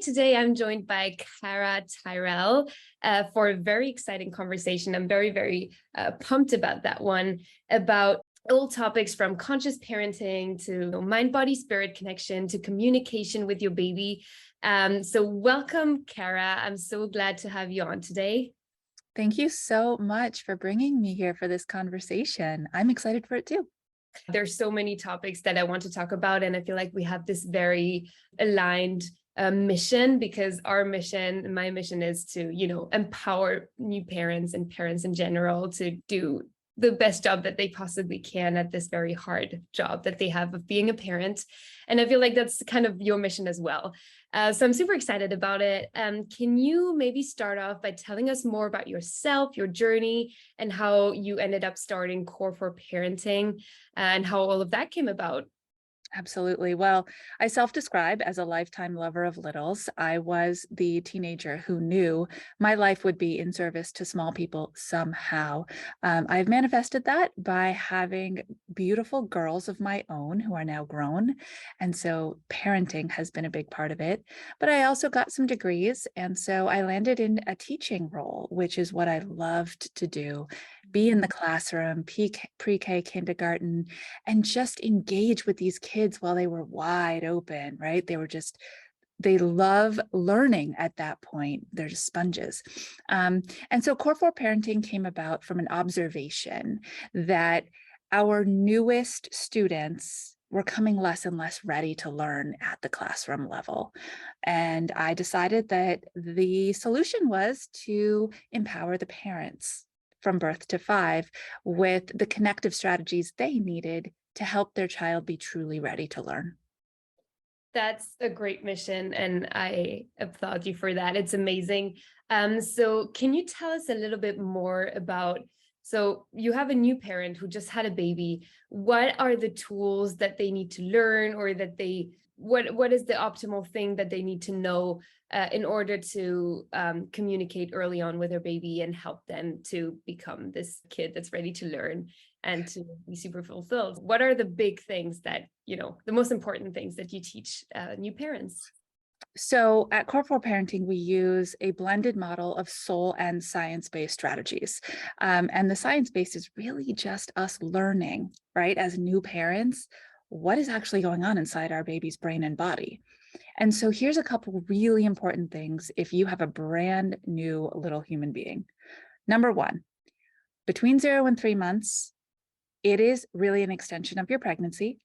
Today, I'm joined by Cara Tyrell for a very exciting conversation. I'm very pumped about that one, about all topics from conscious parenting to mind, body, spirit connection to communication with your baby. So welcome, Cara. I'm so glad to have you on today. Thank you so much for bringing me here for this conversation. I'm excited for it too. There's so many topics that I want to talk about, and I feel like we have this very aligned mission, because our mission, my mission, is to, empower new parents and parents in general to do the best job that they possibly can at this very hard job that they have of being a parent. And I feel like that's kind of your mission as well. So I'm super excited about it. Can you maybe start off by telling us more about yourself, your journey, and how you ended up starting Core for Parenting and how all of that came about? Absolutely. Well, I self-describe as a lifetime lover of littles. I was the teenager who knew my life would be in service to small people somehow. I've manifested that by having beautiful girls of my own who are now grown. And so parenting has been a big part of it. But I also got some degrees. And so I landed in a teaching role, which is what I loved to do. Be in the classroom, pre-K, kindergarten, and just engage with these kids while they were wide open, right? They love learning at that point. They're just sponges. And so Core 4 Parenting came about from an observation that our newest students were coming less and less ready to learn at the classroom level. And I decided that the solution was to empower the parents from birth to 5 with the connective strategies they needed to help their child be truly ready to learn. That's a great mission, and I applaud you for that. It's amazing. So can you tell us a little bit more about, so you have a new parent who just had a baby. What are the tools that they need to learn, or that what is the optimal thing that they need to know in order to communicate early on with their baby and help them to become this kid that's ready to learn and to be super fulfilled? What are the big things that, the most important things that you teach new parents? So at Core 4 Parenting, we use a blended model of soul and science-based strategies. And the science-based is really just us learning, right, as new parents, what is actually going on inside our baby's brain and body. And so here's a couple really important things if you have a brand new little human being. Number one, between 0 and 3 months, it is really an extension of your pregnancy.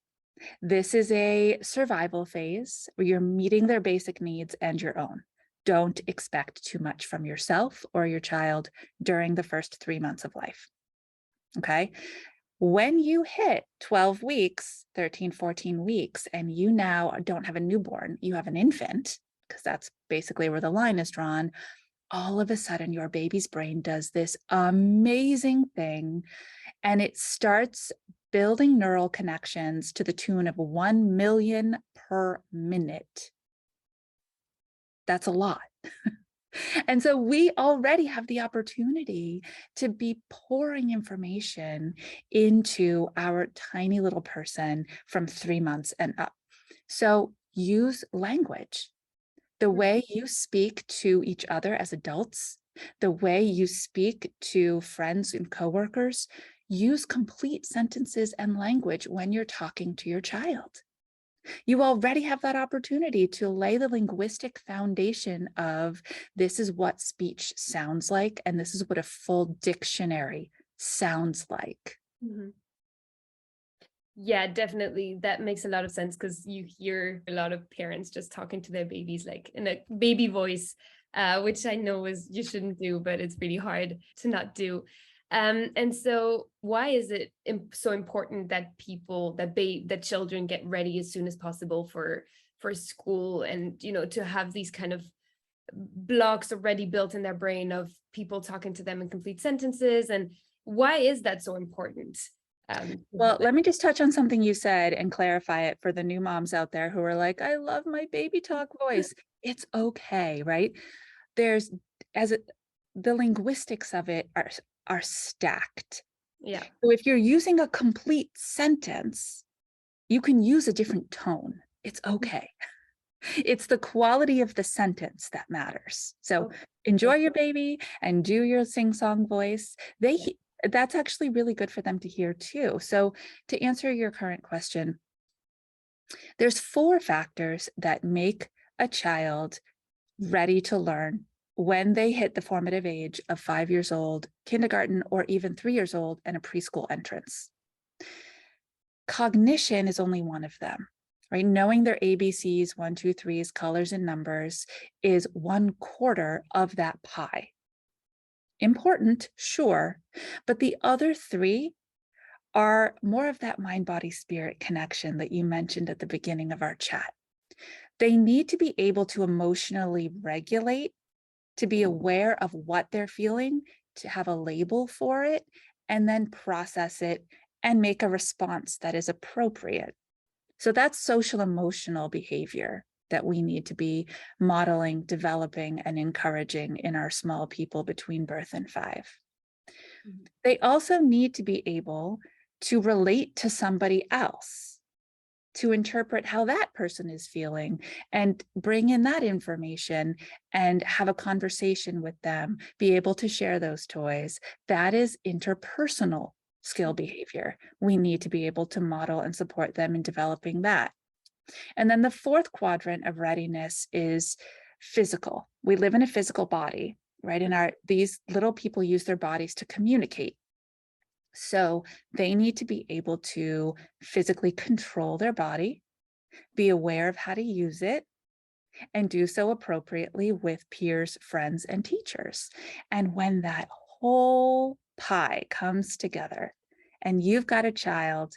This is a survival phase where you're meeting their basic needs and your own. Don't expect too much from yourself or your child during the first 3 months of life. Okay. When you hit 12 weeks, 13, 14 weeks, and you now don't have a newborn, you have an infant, because that's basically where the line is drawn, all of a sudden your baby's brain does this amazing thing, and it starts building neural connections to the tune of 1 million per minute. That's a lot. And so we already have the opportunity to be pouring information into our tiny little person from 3 months and up. So use language. The way you speak to each other as adults, the way you speak to friends and coworkers, use complete sentences and language when you're talking to your child. You already have that opportunity to lay the linguistic foundation of this is what speech sounds like, and this is what a full dictionary sounds like. Mm-hmm. Yeah, definitely. That makes a lot of sense, because you hear a lot of parents just talking to their babies like in a baby voice, which I know is you shouldn't do, but it's really hard to not do. And so why is it so important that that children get ready as soon as possible for school, and to have these kind of blocks already built in their brain of people talking to them in complete sentences? And why is that so important? Well, let me just touch on something you said and clarify it for the new moms out there who are like, I love my baby talk voice. It's okay, right? There's, the linguistics of it are stacked. Yeah. So if you're using a complete sentence, you can use a different tone. It's okay. It's the quality of the sentence that matters. So Okay. enjoy your baby and do your sing-song voice. That's actually really good for them to hear too. So to answer your current question, there's 4 factors that make a child ready to learn when they hit the formative age of 5 years old, kindergarten, or even 3 years old, and a preschool entrance. Cognition is only one of them, right? Knowing their ABCs, 1, 2, 3s, colors and numbers is 1/4 of that pie. Important, sure, but the other 3 are more of that mind, body, spirit connection that you mentioned at the beginning of our chat. They need to be able to emotionally regulate, to be aware of what they're feeling, to have a label for it, and then process it and make a response that is appropriate. So that's social emotional behavior that we need to be modeling, developing, and encouraging in our small people between birth and 5. Mhm. They also need to be able to relate to somebody else, to interpret how that person is feeling and bring in that information and have a conversation with them, be able to share those toys. That is interpersonal skill behavior. We need to be able to model and support them in developing that. And then the 4th quadrant of readiness is physical. We live in a physical body, right? And these little people use their bodies to communicate. So they need to be able to physically control their body, be aware of how to use it, and do so appropriately with peers, friends, and teachers. And when that whole pie comes together and you've got a child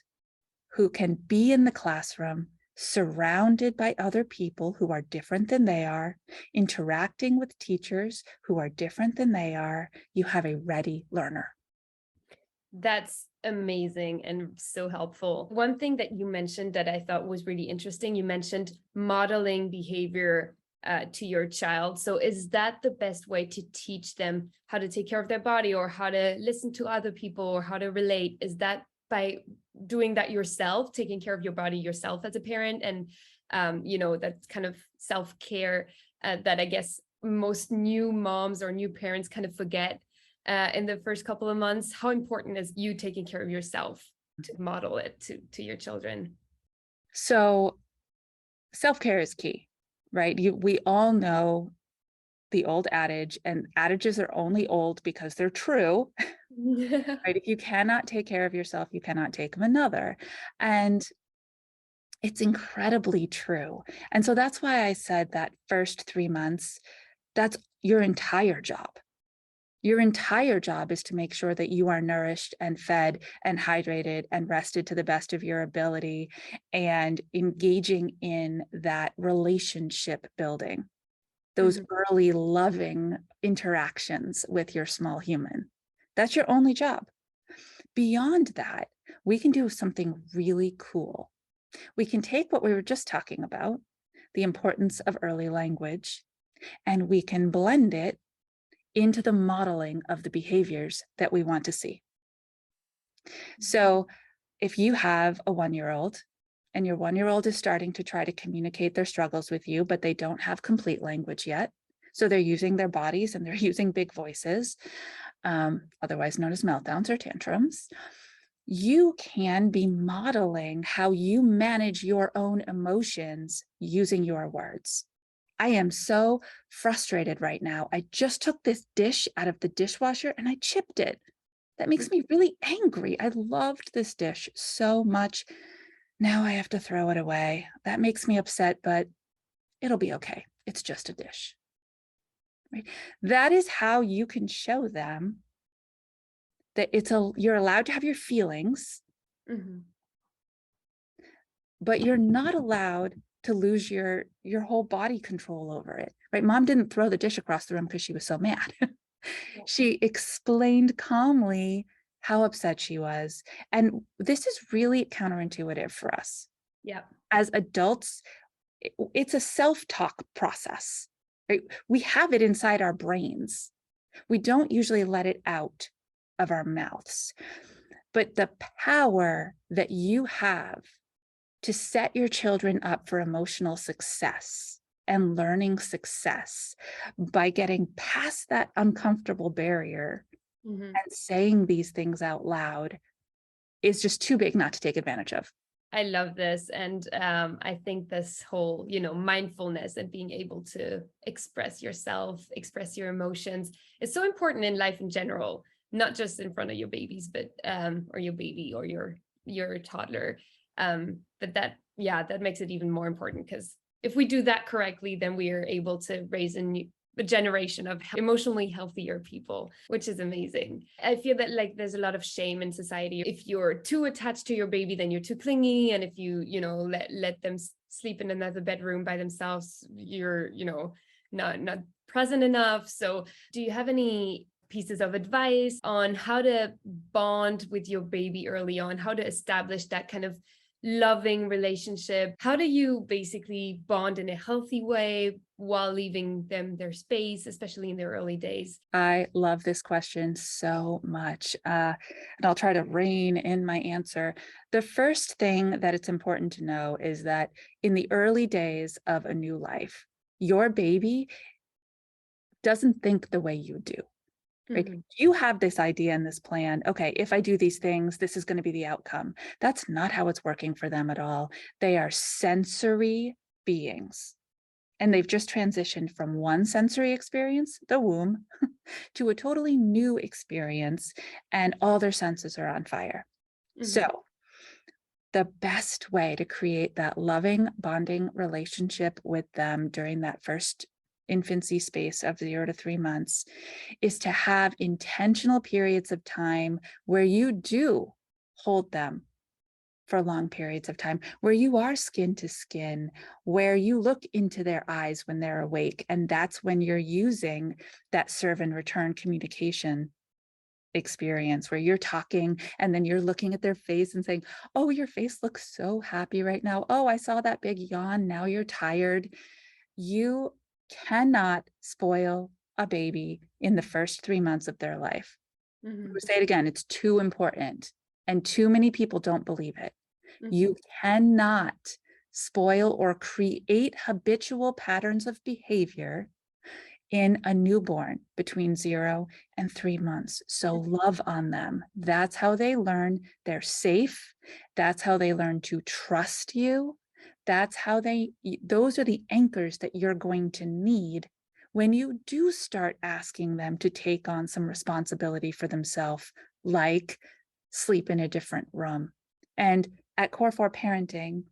who can be in the classroom, surrounded by other people who are different than they are, interacting with teachers who are different than they are, you have a ready learner. That's amazing and so helpful. One thing that you mentioned that I thought was really interesting, you mentioned modeling behavior to your child. So is that the best way to teach them how to take care of their body or how to listen to other people or how to relate? Is that by doing that yourself, taking care of your body yourself as a parent? And, that kind of self-care that I guess most new moms or new parents kind of forget in the first couple of months. How important is you taking care of yourself to model it to your children? So self-care is key, right? We all know the old adage, and adages are only old because they're true, right? If you cannot take care of yourself, you cannot take of another. And it's incredibly true. And so that's why I said that first 3 months, that's your entire job. Your entire job is to make sure that you are nourished and fed and hydrated and rested to the best of your ability and engaging in that relationship building, those Mhm. early loving interactions with your small human. That's your only job. Beyond that, we can do something really cool. We can take what we were just talking about, the importance of early language, and we can blend it into the modeling of the behaviors that we want to see. So if you have a 1-year-old and your 1-year-old is starting to try to communicate their struggles with you, but they don't have complete language yet, so they're using their bodies and they're using big voices, otherwise known as meltdowns or tantrums, you can be modeling how you manage your own emotions using your words. I am so frustrated right now. I just took this dish out of the dishwasher and I chipped it. That makes me really angry. I loved this dish so much. Now I have to throw it away. That makes me upset, but it'll be okay. It's just a dish. Right? That is how you can show them that you're allowed to have your feelings, Mhm. but you're not allowed to lose your whole body control over it. Right? Mom didn't throw the dish across the room because she was so mad. She explained calmly how upset she was. And this is really counterintuitive for us. Yeah. As adults, it's a self-talk process, right? We have it inside our brains. We don't usually let it out of our mouths. But the power that you have to set your children up for emotional success and learning success by getting past that uncomfortable barrier Mhm. and saying these things out loud is just too big not to take advantage of. I love this. And I think this whole, mindfulness and being able to express yourself, express your emotions is so important in life in general, not just in front of your babies, but or your baby or your toddler. But that makes it even more important because if we do that correctly, then we are able to raise a generation of emotionally healthier people, which is amazing. I feel that like there's a lot of shame in society. If you're too attached to your baby, then you're too clingy. And if let them sleep in another bedroom by themselves, you're, not present enough. So do you have any pieces of advice on how to bond with your baby early on, how to establish that kind of loving relationship? How do you basically bond in a healthy way while leaving them their space, especially in their early days? I love this question so much. And I'll try to rein in my answer. The first thing that it's important to know is that in the early days of a new life, your baby doesn't think the way you do. Right? Mhm. You have this idea and this plan. Okay, if I do these things, this is going to be the outcome. That's not how it's working for them at all. They are sensory beings. And they've just transitioned from one sensory experience, the womb, to a totally new experience, and all their senses are on fire. Mhm. So, the best way to create that loving, bonding relationship with them during that first infancy space of 0 to 3 months is to have intentional periods of time where you do hold them for long periods of time, where you are skin to skin, where you look into their eyes when they're awake. And that's when you're using that serve and return communication experience where you're talking and then you're looking at their face and saying, oh, your face looks so happy right now. Oh, I saw that big yawn. Now you're tired. You cannot spoil a baby in the first 3 months of their life. Mhm. I'll say it again, it's too important. And too many people don't believe it. Mhm. You cannot spoil or create habitual patterns of behavior in a newborn between 0 and 3 months. So love on them. That's how they learn they're safe. That's how they learn to trust you. Those are the anchors that you're going to need when you do start asking them to take on some responsibility for themselves, like sleep in a different room. And at Core 4 Parenting,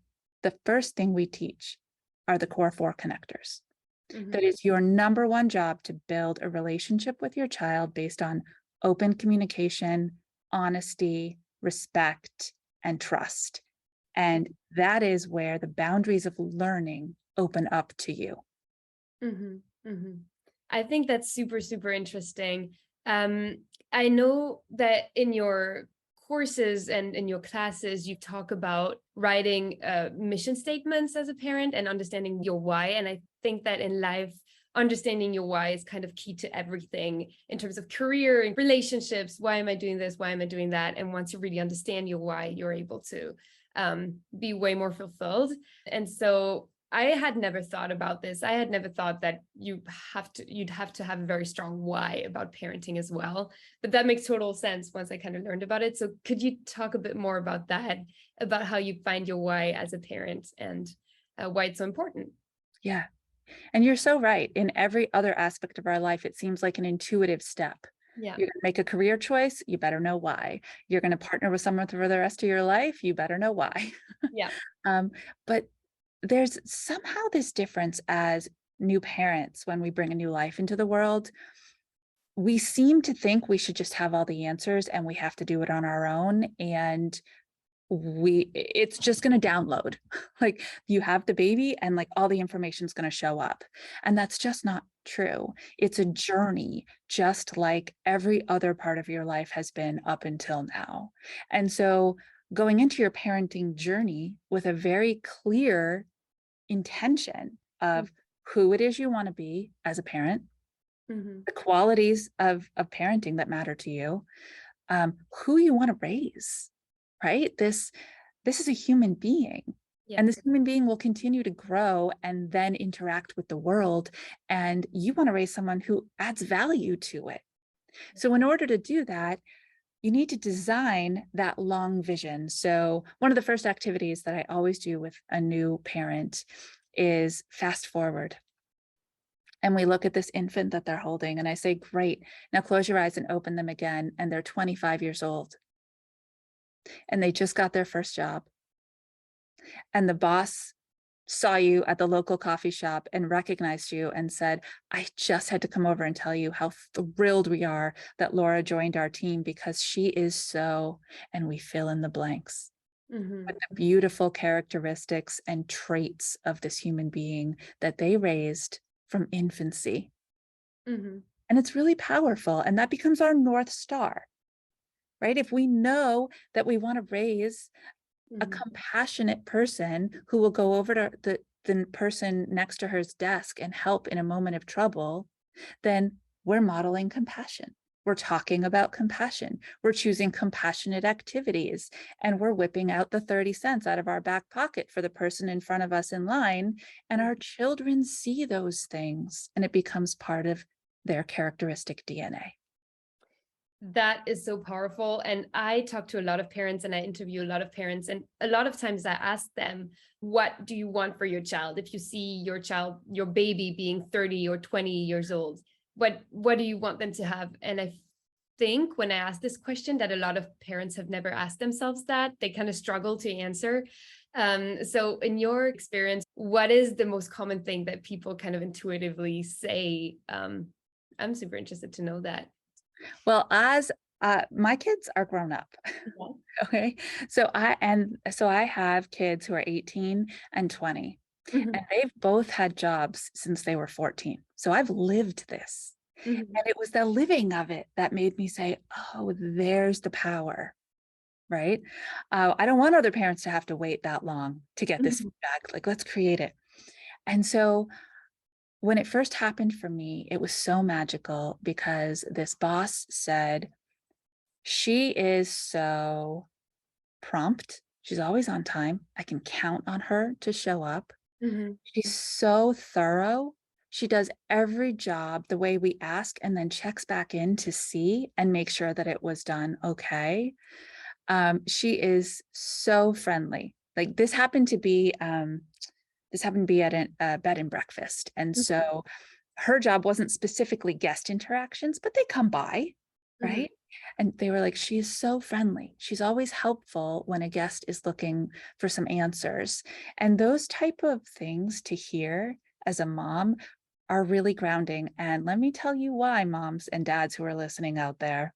the first thing we teach are the Core 4 connectors. That Mhm. is your number one job, to build a relationship with your child based on open communication, honesty, respect, and trust. And that is where the boundaries of learning open up to you. Mhm. Mhm. I think that's super, super interesting. Um, I know that in your courses and in your classes, you talk about writing mission statements as a parent and understanding your why. And I think that in life, understanding your why is kind of key to everything in terms of career and relationships. Why am I doing this? Why am I doing that? And once you really understand your why, you're able to be way more fulfilled. And so I had never thought about this. I had never thought that you'd have to have a very strong why about parenting as well. But that makes total sense once I kind of learned about it. So could you talk a bit more about that, about how you find your why as a parent and why it's so important? Yeah. And you're so right. In every other aspect of our life, it seems like an intuitive step. Yeah. You're going to make a career choice, you better know why. You're going to partner with someone for the rest of your life, you better know why. Yeah. um, but there's somehow this difference as new parents when we bring a new life into the world. We seem to think we should just have all the answers and we have to do it on our own. And it's just going to download. Like, you have the baby and like all the information is going to show up, and that's just not true. It's a journey, just like every other part of your life has been up until now. And so going into your parenting journey with a very clear intention of who it is you want to be as a parent, Mm-hmm. the qualities of parenting that matter to you, who you want to raise, right? This is a human being. Yeah. And this human being will continue to grow and then interact with the world. And you want to raise someone who adds value to it. So in order to do that, you need to design that long vision. So one of the first activities that I always do with a new parent is fast forward. And we look at this infant that they're holding and I say, great, now close your eyes and open them again. And they're 25 years old and they just got their first job. And the boss saw you at the local coffee shop and recognized you and said, I just had to come over and tell you how thrilled we are that Laura joined our team because she is so, and we fill in the blanks with the beautiful characteristics and traits of this human being that they raised from infancy. Mm-hmm. And it's really powerful. And that becomes our North Star, right? If we know that we want to raise a Mm-hmm. compassionate person who will go over to the person next to her's desk and help in a moment of trouble, then we're modeling compassion. We're talking about compassion. We're choosing compassionate activities, and we're whipping out the 30 cents out of our back pocket for the person in front of us in line. And our children see those things, and it becomes part of their characteristic DNA. That is so powerful. And I talk to a lot of parents and I interview a lot of parents. And a lot of times I ask them, what do you want for your child? If you see your child, your baby being 30 or 20 years old, what do you want them to have? And I think when I ask this question that a lot of parents have never asked themselves that, they kind of struggle to answer. So in your experience, what is the most common thing that people kind of intuitively say? I'm super interested to know that. Well, as my kids are grown up. Yeah. Okay. So I have kids who are 18 and 20, Mhm, and they've both had jobs since they were 14. So I've lived this. mhm, And it was the living of it that made me say, oh, there's the power, right? I don't want other parents to have to wait that long to get this mhm, feedback. Like, let's create it. And so when it first happened for me, it was so magical because this boss said, she is so prompt. She's always on time. I can count on her to show up. mhm, She's so thorough. She does every job the way we ask and then checks back in to see and make sure that it was done okay. She is so friendly. Like this happened to be at a bed and breakfast. And so her job wasn't specifically guest interactions, but they come by, mhm. right? And they were like, she is so friendly. She's always helpful when a guest is looking for some answers. And those type of things to hear as a mom are really grounding. And let me tell you why, moms and dads who are listening out there,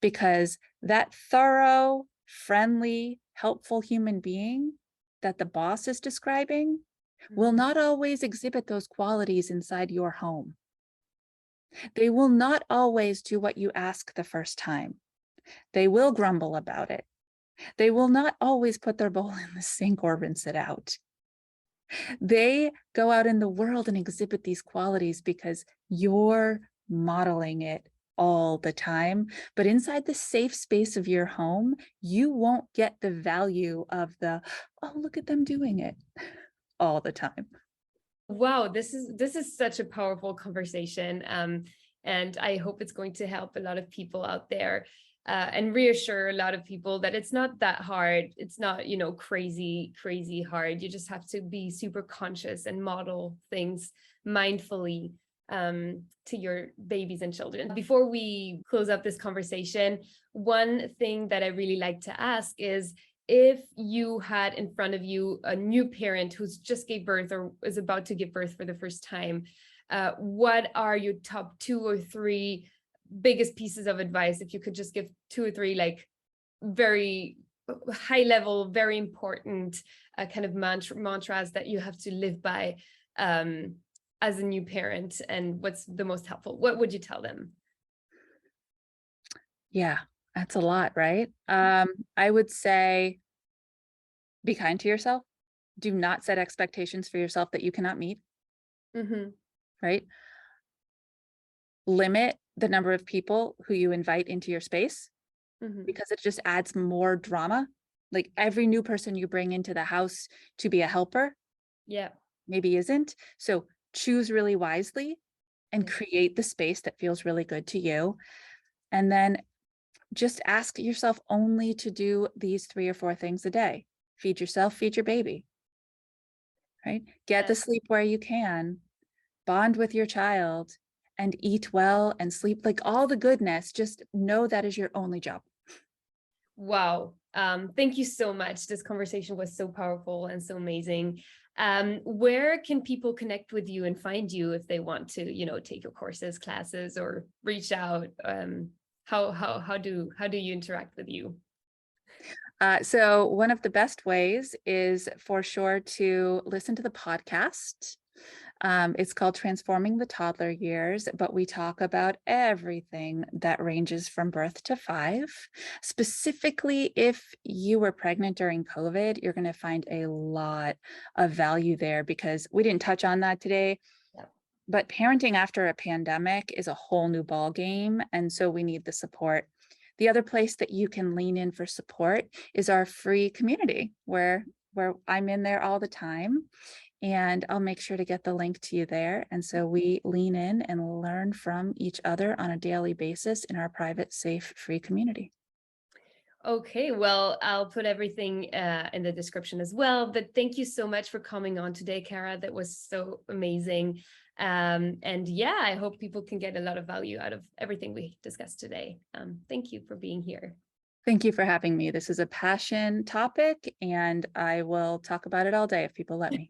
because that thorough, friendly, helpful human being that the boss is describing will not always exhibit those qualities inside your home. They will not always do what you ask the first time. They will grumble about it. They will not always put their bowl in the sink or rinse it out. They go out in the world and exhibit these qualities because you're modeling it all the time. But inside the safe space of your home, you won't get the value of the, oh, look at them doing it all the time. Wow, this is such a powerful conversation. And I hope it's going to help a lot of people out there and reassure a lot of people that it's not that hard. It's not, crazy, crazy hard. You just have to be super conscious and model things mindfully to your babies and children. Before we close up this conversation, one thing that I really like to ask is, if you had in front of you a new parent who's just gave birth or is about to give birth for the first time, what are your top 2 or 3 biggest pieces of advice? If you could just give 2 or 3, like very high level, very important kind of mantras that you have to live by as a new parent, and what's the most helpful? What would you tell them? Yeah, that's a lot, right? I would say be kind to yourself. Do not set expectations for yourself that you cannot meet, Mm-hmm, right? Limit the number of people who you invite into your space mm-hmm, because it just adds more drama. Like every new person you bring into the house to be a helper, Yeah. maybe isn't. So choose really wisely and Yeah. create the space that feels really good to you. And then just ask yourself only to do these 3 or 4 things a day. Feed yourself, feed your baby, right? Get Yeah. the sleep where you can, bond with your child, and eat well and sleep, like all the goodness. Just know that is your only job. Wow. Thank you so much. This conversation was so powerful and so amazing. Where can people connect with you and find you if they want to, take your courses, classes, or reach out? How do you interact with you? So one of the best ways is for sure to listen to the podcast. It's called Transforming the Toddler Years, but we talk about everything that ranges from birth to 5. Specifically, if you were pregnant during COVID, you're going to find a lot of value there because we didn't touch on that today. Yeah. But parenting after a pandemic is a whole new ball game, and so we need the support. The other place that you can lean in for support is our free community where I'm in there all the time, and I'll make sure to get the link to you there. And so we lean in and learn from each other on a daily basis in our private, safe, free community. Okay, well, I'll put everything in the description as well. But thank you so much for coming on today, Cara. That was so amazing. And yeah, I hope people can get a lot of value out of everything we discussed today. Thank you for being here. Thank you for having me. This is a passion topic, and I will talk about it all day if people let me.